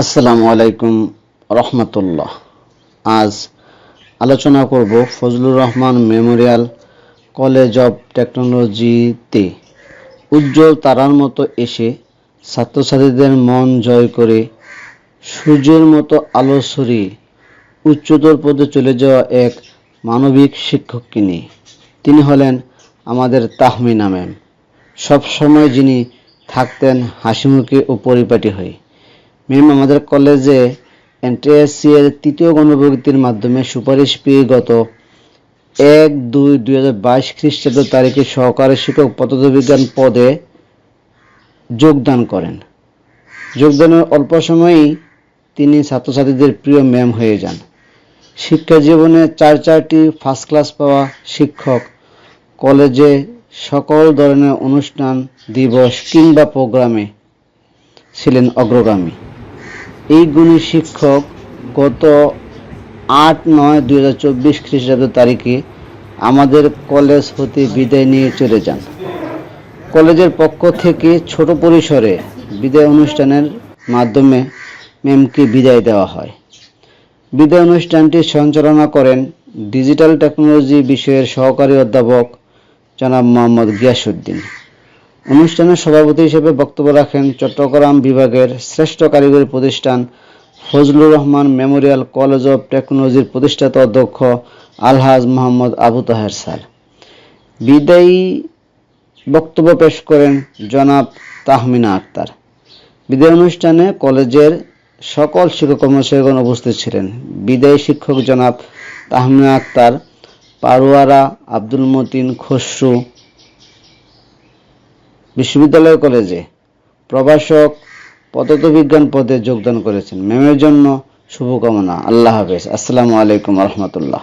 আসসালামু আলাইকুম রহমতুল্লাহ। আজ আলোচনা করব Fazlur Rahman Memorial college of টেকনোলজিতে উজ্জ্বল তারার মতো এসে ছাত্রছাত্রীদের মন জয় করে সূর্যের মতো আলো ছড়িয়ে উচ্চতর পদে চলে যাওয়া এক মানবিক শিক্ষককে নিয়ে। তিনি হলেন আমাদের তাহমিনা ম্যাম। সবসময় যিনি থাকতেন হাসিমুখে ও পরিপাটি হয়ে। ম্যাম আমাদের কলেজে এনটিএসসি এর তৃতীয় গণবিজ্ঞপ্তির মাধ্যমে সুপারিশ পেয়ে গত 1-2-2022 খ্রিস্টাব্দ তারিখে সহকারী শিক্ষক পদার্থবিজ্ঞান পদে যোগদান করেন। যোগদানের অল্প সময়েই তিনি ছাত্রছাত্রীদের প্রিয় ম্যাম হয়ে যান। শিক্ষা জীবনে চারটি ফার্স্ট ক্লাস পাওয়া শিক্ষক, কলেজে সকল ধরনের অনুষ্ঠান, দিবস কিংবা প্রোগ্রামে ছিলেন অগ্রগামী। এই গুণী শিক্ষক গত 8-9-2024 খ্রিস্টাব্দ তারিখে আমাদের কলেজ হতে বিদায় নিয়ে চলে যান। কলেজের পক্ষ থেকে ছোট পরিসরে বিদায় অনুষ্ঠানের মাধ্যমে ম্যামকে বিদায় দেওয়া হয়। বিদায় অনুষ্ঠানটি সঞ্চালনা করেন ডিজিটাল টেকনোলজি বিষয়ের সহকারী অধ্যাপক জনাব মোহাম্মদ গিয়াসউদ্দিন। অনুষ্ঠানের সভাপতি হিসেবে বক্তব্য রাখেন চট্টগ্রাম বিভাগের শ্রেষ্ঠ কারিগরি প্রতিষ্ঠান Fazlur Rahman Memorial college of টেকনোলজির প্রতিষ্ঠাতা অধ্যক্ষ আলহাজ মোহাম্মদ আবু তাহের স্যার। বিদায়ী বক্তব্য পেশ করেন জনাব তাহমিনা আক্তার। বিদায় অনুষ্ঠানে কলেজের সকল শিক্ষক কর্মচারীগণ উপস্থিত ছিলেন। বিদায়ী শিক্ষক জনাব তাহমিনা আক্তার পারুয়ারা আব্দুল মতিন খসরু বিশ্ববিদ্যালয় কলেজে প্রভাষক পদার্থবিজ্ঞান পদে যোগদান করেছেন। ম্যামের জন্য শুভকামনা। আল্লাহ হাফেজ। আসসালামু আলাইকুম রহমতুল্লাহ।